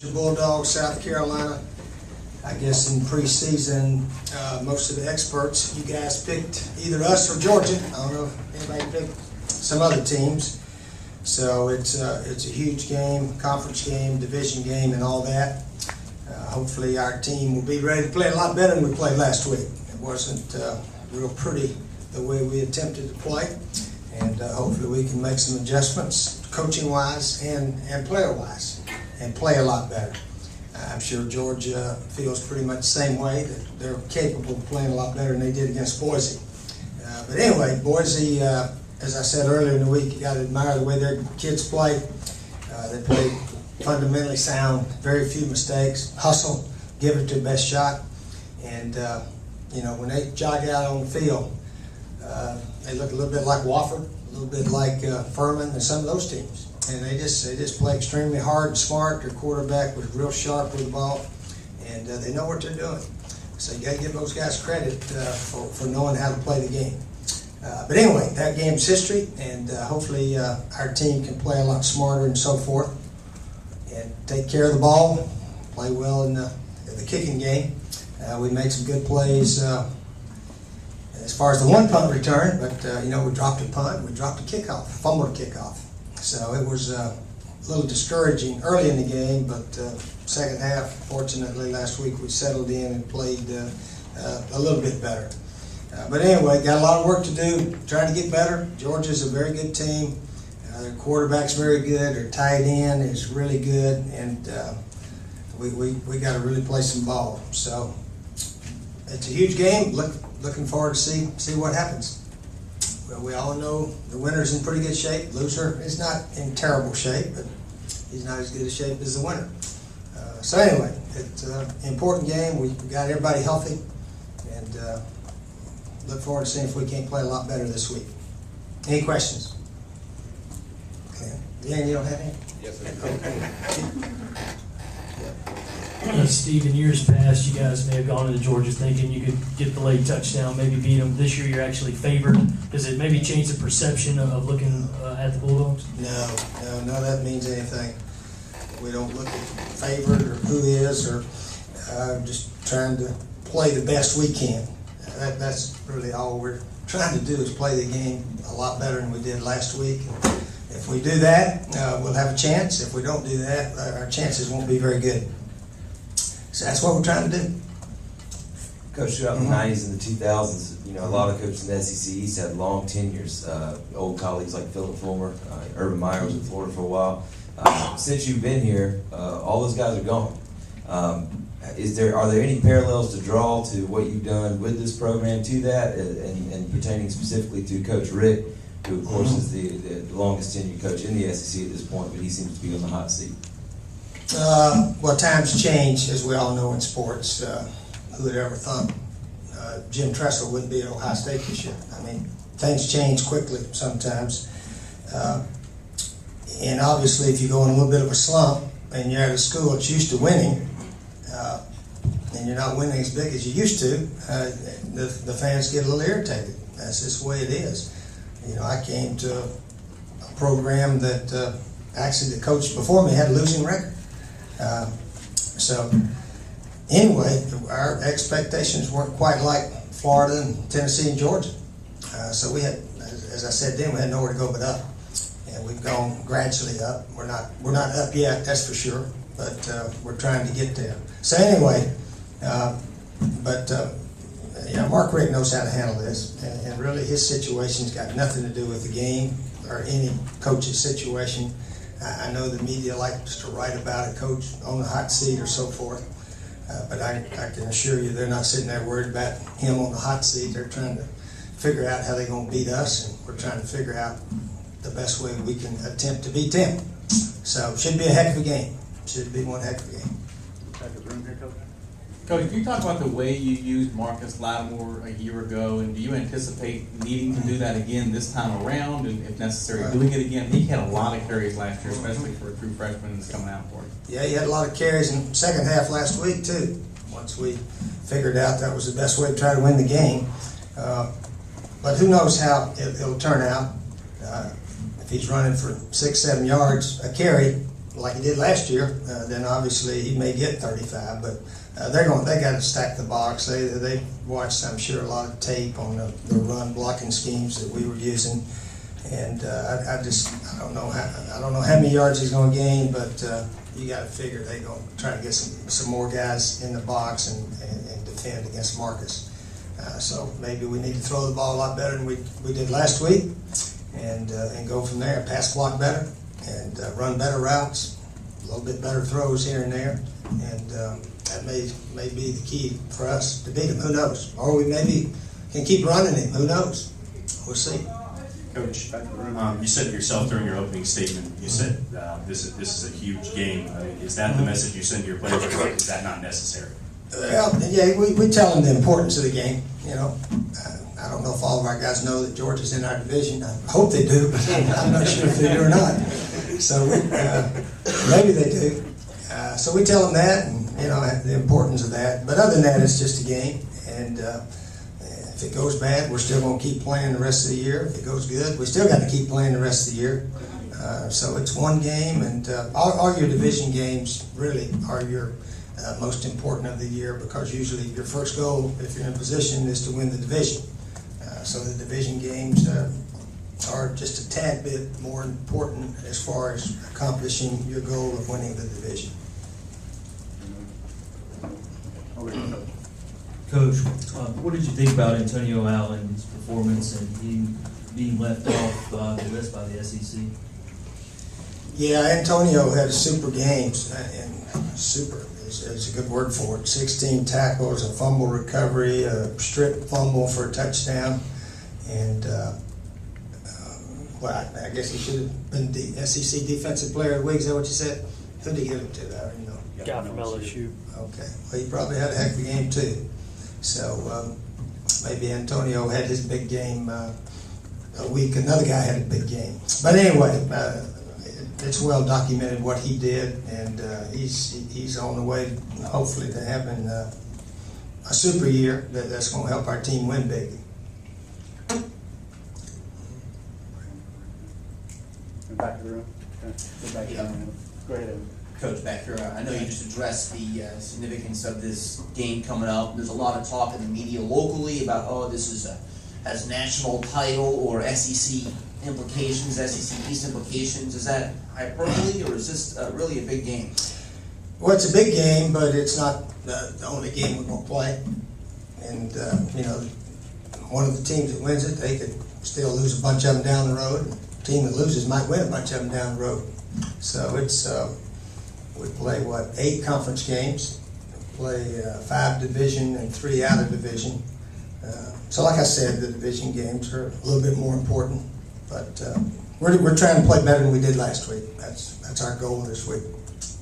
The Bulldogs, South Carolina. I guess in preseason, most of the experts, you guys picked either us or Georgia. I don't know if anybody picked some other teams. So it's a huge game, conference game, division game, and all that. Hopefully our team will be ready to play a lot better than we played last week. It wasn't real pretty the way we attempted to play, and hopefully we can make some adjustments coaching-wise and player-wise, and play a lot better. I'm sure Georgia feels pretty much the same way, that they're capable of playing a lot better than they did against Boise. But anyway, Boise, as I said earlier in the week, you got to admire the way their kids play. They play fundamentally sound, very few mistakes, hustle, give it their best shot. And, when they jog out on the field, they look a little bit like Wofford, a little bit like Furman and some of those teams. And they just play extremely hard and smart. Their quarterback was real sharp with the ball, and they know what they're doing. So you got to give those guys credit for knowing how to play the game. But anyway, that game's history, and hopefully our team can play a lot smarter and so forth, and take care of the ball, play well in the kicking game. We made some good plays as far as the one punt return, but we dropped a punt, we dropped a kickoff, fumbled a kickoff. So it was a little discouraging early in the game, but second half, fortunately, last week we settled in and played a little bit better. But anyway, got a lot of work to do, trying to get better. Georgia's a very good team. Their quarterback's very good. Their tight end is really good, and we got to really play some ball. So it's a huge game. Looking forward to see what happens. Well, we all know the winner's in pretty good shape. Loser is not in terrible shape, but he's not as good a shape as the winner. So anyway, it's an important game. We got everybody healthy, and look forward to seeing if we can't play a lot better this week. Any questions? Dan, you don't have any? Yes, sir. Steve, in years past, you guys may have gone into Georgia thinking you could get the late touchdown, maybe beat them. This year, you're actually favored. Does it maybe change the perception of looking at the Bulldogs? No, that means anything. We don't look at favored or who is, or just trying to play the best we can. That's really all we're trying to do, is play the game a lot better than we did last week. If we do that, we'll have a chance. If we don't do that, our chances won't be very good. So that's what we're trying to do. Coach, throughout the 90s and the 2000s, a lot of coaches in the SEC East had long tenures. Old colleagues like Philip Fulmer, Urban Meyer was in Florida for a while. Since you've been here, all those guys are gone. Are there any parallels to draw to what you've done with this program to that, and pertaining specifically to Coach Rick, who of course is the longest tenured coach in the SEC at this point, but he seems to be on the hot seat? Well, times change, as we all know in sports. Who would ever thought Jim Tressel wouldn't be at Ohio State this year? I mean, things change quickly sometimes. And obviously, if you go in a little bit of a slump and you're at a school that's used to winning, and you're not winning as big as you used to, the fans get a little irritated. That's just the way it is. I came to a program that actually the coach before me had a losing record. So anyway, our expectations weren't quite like Florida and Tennessee and Georgia. So we had, as I said then, we had nowhere to go but up. And we've gone gradually up. We're not up yet, that's for sure, but we're trying to get there. So anyway, Mark Rick knows how to handle this, and really his situation's got nothing to do with the game or any coach's situation. I know the media likes to write about a coach on the hot seat or so forth, but I can assure you they're not sitting there worried about him on the hot seat. They're trying to figure out how they're going to beat us, and we're trying to figure out the best way we can attempt to beat them. So it should be a heck of a game. Should be one heck of a game. Coach, can you talk about the way you used Marcus Lattimore a year ago, and do you anticipate needing to do that again this time around, and if necessary, doing it again? He had a lot of carries last year, especially for a true freshman that's coming out for you. Yeah, he had a lot of carries in the second half last week, too, once we figured out that was the best way to try to win the game. But who knows how it'll turn out. If he's running for 6-7 yards a carry, like he did last year, then obviously he may get 35. But they got to stack the box. They watched, I'm sure, a lot of tape on the run blocking schemes that we were using, and I don't know how many yards he's going to gain, but you got to figure they're going to try to get some more guys in the box and defend against Marcus. So maybe we need to throw the ball a lot better than we did last week, and go from there. Pass block better, and run better routes, a little bit better throws here and there, and that may be the key for us to beat him. Who knows? Or we maybe can keep running him. Who knows? We'll see. Coach, you said yourself during your opening statement, you said this is a huge game. I mean, is that the message you send to your players, or is that not necessary? Well, yeah, we tell them the importance of the game. I don't know if all of our guys know that Georgia's in our division. I hope they do, but I'm not sure if they do or not. So maybe they do. So we tell them that, and the importance of that. But other than that, it's just a game, and if it goes bad, we're still going to keep playing the rest of the year. If it goes good, we still got to keep playing the rest of the year. So it's one game, and all your division games really are your most important of the year, because usually your first goal, if you're in position, is to win the division. So the division games are just a tad bit more important as far as accomplishing your goal of winning the division. Coach, what did you think about Antonio Allen's performance and him being left off the list by the SEC? Yeah, Antonio had a super games, and super is a good word for it. 16 tackles, a fumble recovery, a strip fumble for a touchdown, and I guess he should have been the SEC Defensive Player of the Week. Is that what you said? Who did he give it to? Guy from LSU. Okay, well, he probably had a heck of a game too. So maybe Antonio had his big game a week. Another guy had a big game. But anyway, it's well documented what he did, and he's on the way, hopefully, to having a super year that's going to help our team win big. Back to the room. Okay. Go back to the room. Go ahead, Evan. Coach Becker, I know you just addressed the significance of this game coming up. There's a lot of talk in the media locally about, this has national title or SEC implications, SEC East implications. Is that hyperbole, or is this really a big game? Well, it's a big game, but it's not the only game we're going to play. And, one of the teams that wins it, they could still lose a bunch of them down the road. The team that loses might win a bunch of them down the road. So it's... we play, 8 conference games, play 5 division and 3 out of division. So like I said, the division games are a little bit more important, but we're trying to play better than we did last week. That's our goal this week.